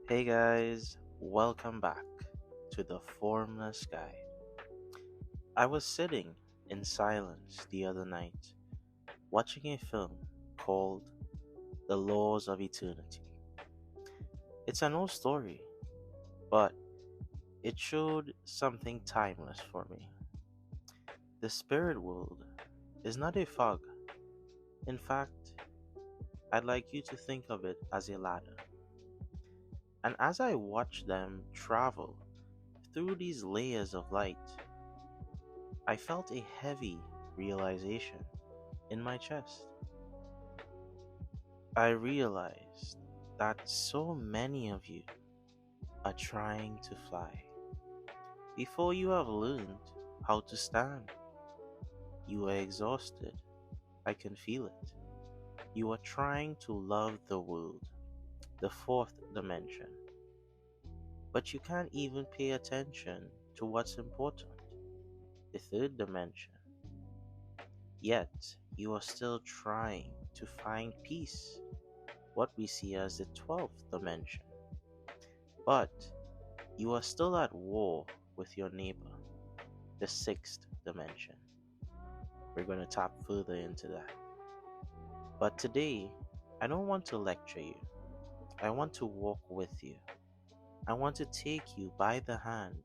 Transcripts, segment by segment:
Hey guys, welcome back to the Formless Guide. I was sitting in silence the other night, watching a film called The Laws of Eternity. It's an old story, but it showed something timeless for me. The spirit world is not a fog. In fact, I'd like you to think of it as a ladder. And as I watch them travel through these layers of light, I felt a heavy realization in my chest. I realized that so many of you are trying to fly. Before you have learned how to stand, you are exhausted. I can feel it. You are trying to love the world, the fourth dimension, but you can't even pay attention to what's important, the third dimension. Yet, you are still trying to find peace, what we see as the 12th dimension. But you are still at war with your neighbor, the 6th dimension. We're going to tap further into that. But today, I don't want to lecture you. I want to walk with you. I want to take you by the hand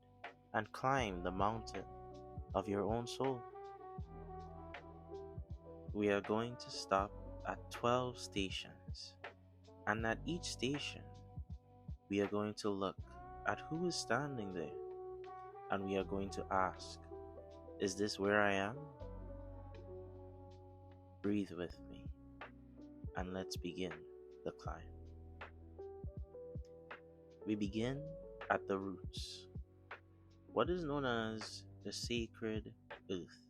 and climb the mountain of your own soul. We are going to stop at 12 stations, and at each station, we are going to look at who is standing there, and we are going to ask, is this where I am? Breathe with me, and let's begin the climb. We begin at the roots, what is known as the sacred earth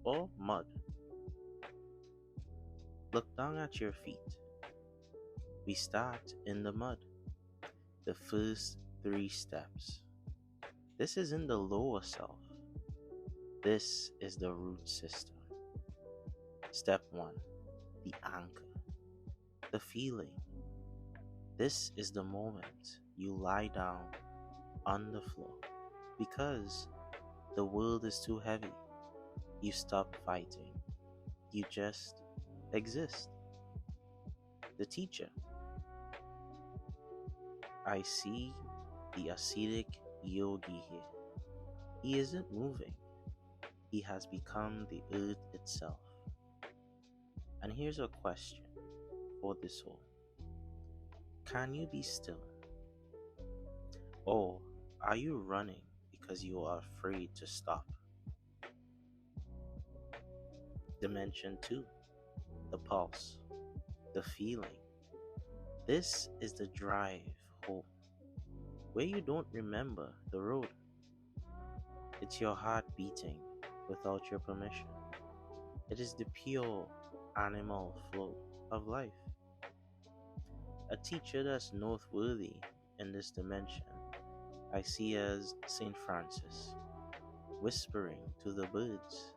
or mud. Look down at your feet. We start in the mud, the first three steps. This is in the lower self. This is the root system. Step 1, the anchor, the feeling. This is the moment you lie down on the floor because the world is too heavy. You stop fighting. You just exist. The teacher. I see the ascetic yogi here. He isn't moving. He has become the earth itself. And here's a question for the soul. Can you be still? Or are you running because you are afraid to stop? Dimension 2, the pulse, the feeling. This is the drive home, where you don't remember the road. It's your heart beating without your permission. It is the pure animal flow of life. A teacher that's noteworthy in this dimension I see as Saint Francis, whispering to the birds.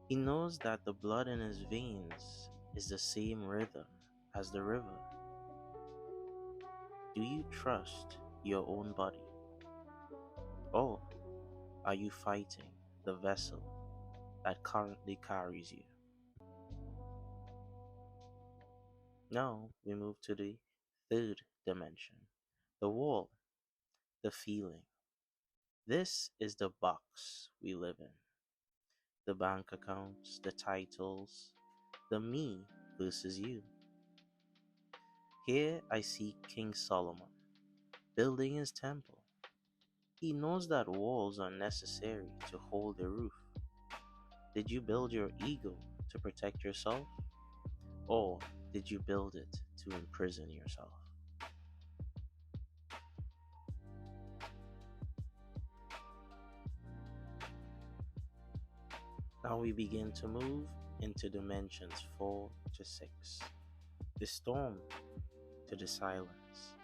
He knows that the blood in his veins is the same rhythm as the river. Do you trust your own body? Or are you fighting the vessel that currently carries you? Now we move to the third dimension, the wall, the feeling. This is the box we live in. The bank accounts, the titles, the me versus you. Here I see King Solomon building his temple. He knows that walls are necessary to hold a roof. Did you build your ego to protect yourself? Or did you build it to imprison yourself? Now we begin to move into dimensions 4 to 6. The storm to the silence.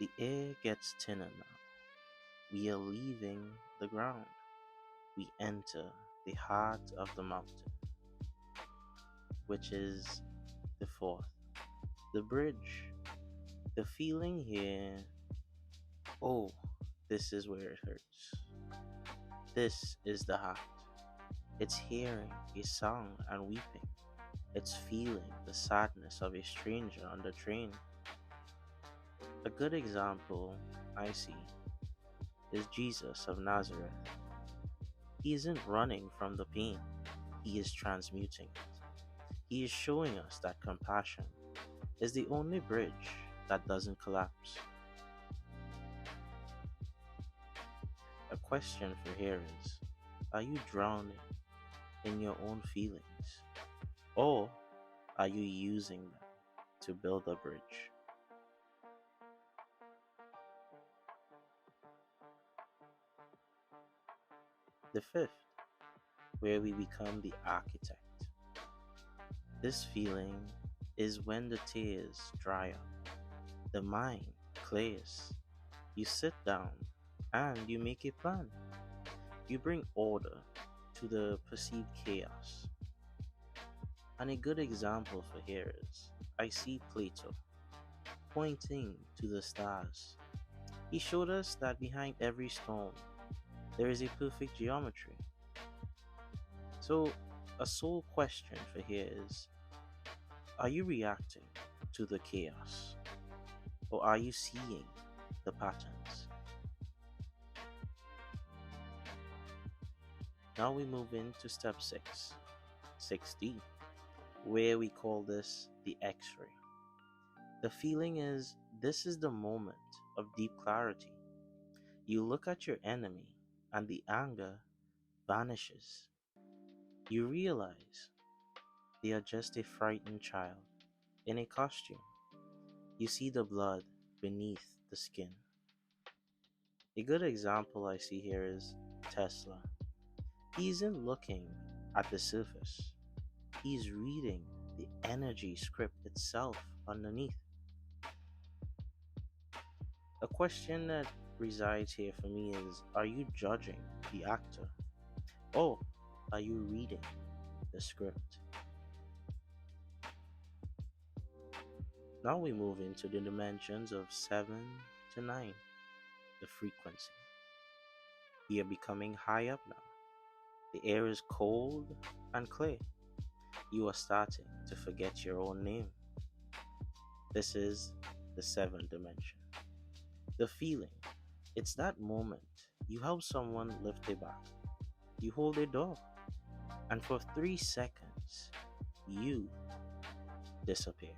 The air gets thinner now. We are leaving the ground. We enter the heart of the mountain, which is the fourth, the bridge. The feeling here, oh, this is where it hurts. This is the heart. It's hearing a song and weeping. It's feeling the sadness of a stranger on the train. A good example I see is Jesus of Nazareth. He isn't running from the pain, he is transmuting it. He is showing us that compassion is the only bridge that doesn't collapse. A question for here is, are you drowning in your own feelings? Or are you using them to build a bridge? The fifth, where we become the architect. This feeling is when the tears dry up, the mind clears. You sit down and you make a plan. You bring order to the perceived chaos. And a good example for here is I see Plato pointing to the stars. He showed us that behind every stone there is a perfect geometry. So, a sole question for here is, are you reacting to the chaos or are you seeing the patterns? Now we move into step 6, 6D, where we call this the X ray. The feeling is this is the moment of deep clarity. You look at your enemy and the anger vanishes. You realize they are just a frightened child in a costume. You see the blood beneath the skin. A good example I see here is Tesla. He isn't looking at the surface, he's reading the energy script itself underneath. A question that resides here for me is, are you judging the actor or are you reading the script? Now we move into the dimensions of 7 to 9, the frequency. We are becoming high up now. The air is cold and clear. You are starting to forget your own name. This is the 7th dimension. The feeling, it's that moment you help someone lift a bag, you hold a door, and for 3 seconds, you disappear.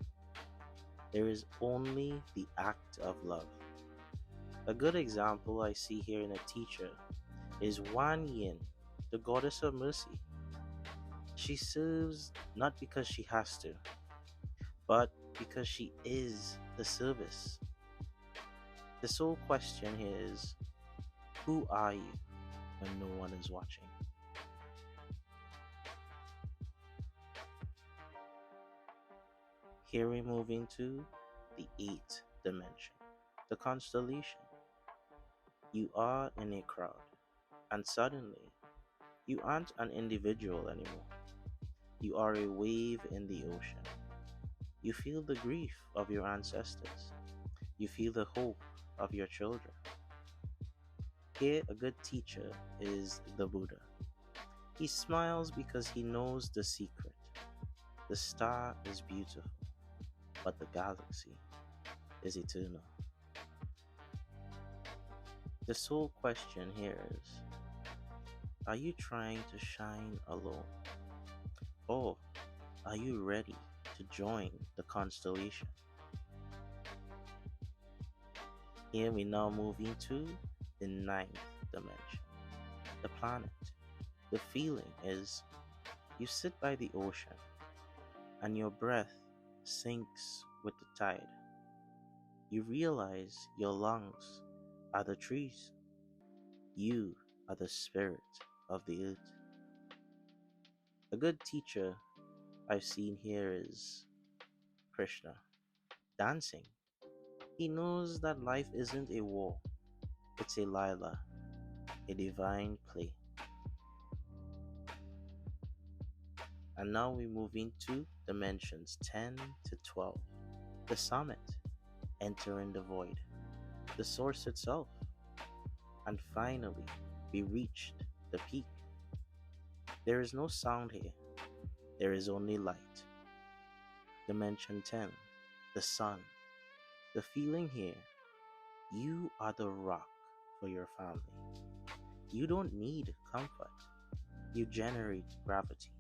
There is only the act of love. A good example I see here in a teacher is Guan, the goddess of mercy. She serves not because she has to, but because she is the service. The sole question here is, who are you when no one is watching? Here we move into the 8th dimension, the constellation. You are in a crowd, and suddenly you aren't an individual anymore. You are a wave in the ocean. You feel the grief of your ancestors. You feel the hope of your children. Here, a good teacher is the Buddha. He smiles because he knows the secret. The star is beautiful, but the galaxy is eternal. The sole question here is, are you trying to shine alone? Or are you ready to join the constellation? Here we now move into the 9th dimension, the planet. The feeling is you sit by the ocean and your breath sinks with the tide. You realize your lungs are the trees. You are the spirit of the earth. A good teacher I've seen here is Krishna, dancing. He knows that life isn't a war, it's a lila, a divine play. And now we move into dimensions 10 to 12, the summit. entering the void, the source itself. And finally, we reached the peak. There is no sound here, there is only light. Dimension 10, the sun. The feeling here, you are the rock for your family. You don't need comfort, you generate gravity.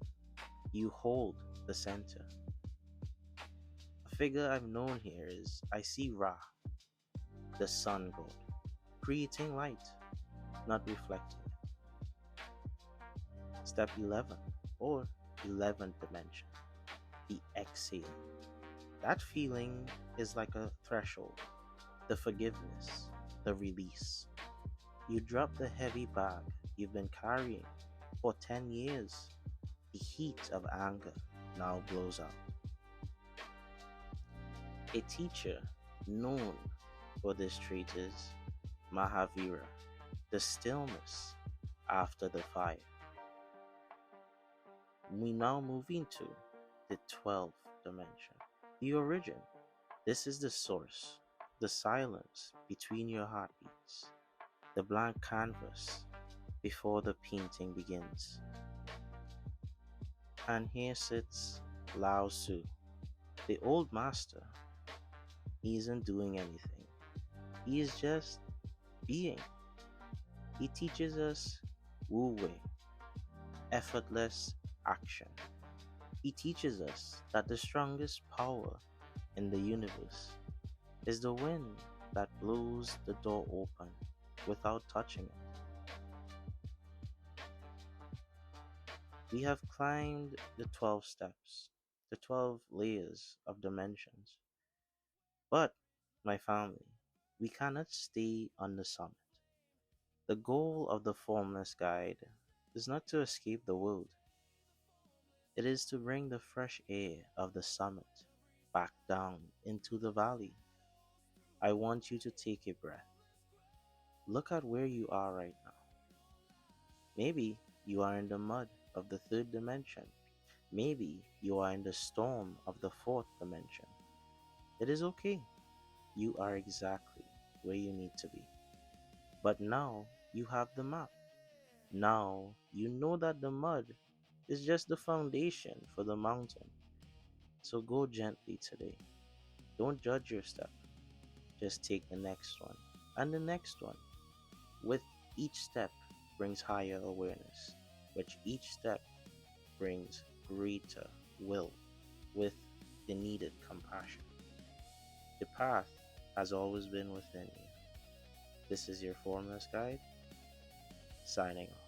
You hold the center. A figure I've known here is I see Ra, the sun god, creating light, not reflecting it. Step 11, or 11th dimension, the exhale. That feeling is like a threshold, the forgiveness, the release. You drop the heavy bag you've been carrying for 10 years. The heat of anger now blows out. A teacher known for this trait is Mahavira, the stillness after the fire. We now move into the 12th dimension, the origin. This is the source, the silence between your heartbeats, the blank canvas before the painting begins. And here sits Lao Tzu, the old master. He isn't doing anything, he is just being. He teaches us Wu Wei, effortless action. He teaches us that the strongest power in the universe is the wind that blows the door open without touching it. We have climbed the 12 steps, the 12 layers of dimensions. But, my family, we cannot stay on the summit. The goal of the Formless Guide is not to escape the world, it is to bring the fresh air of the summit back down into the valley. I want you to take a breath. Look at where you are right now. Maybe you are in the mud of the third dimension. Maybe you are in the storm of the fourth dimension. It is okay. You are exactly where you need to be. But now you have the map. Now you know that the mud is just the foundation for the mountain. So go gently today. Don't judge your step. Just take the next one and the next one. With each step brings higher awareness, which each step brings greater will with the needed compassion. The path has always been within you. This is your Formless Guide, signing off.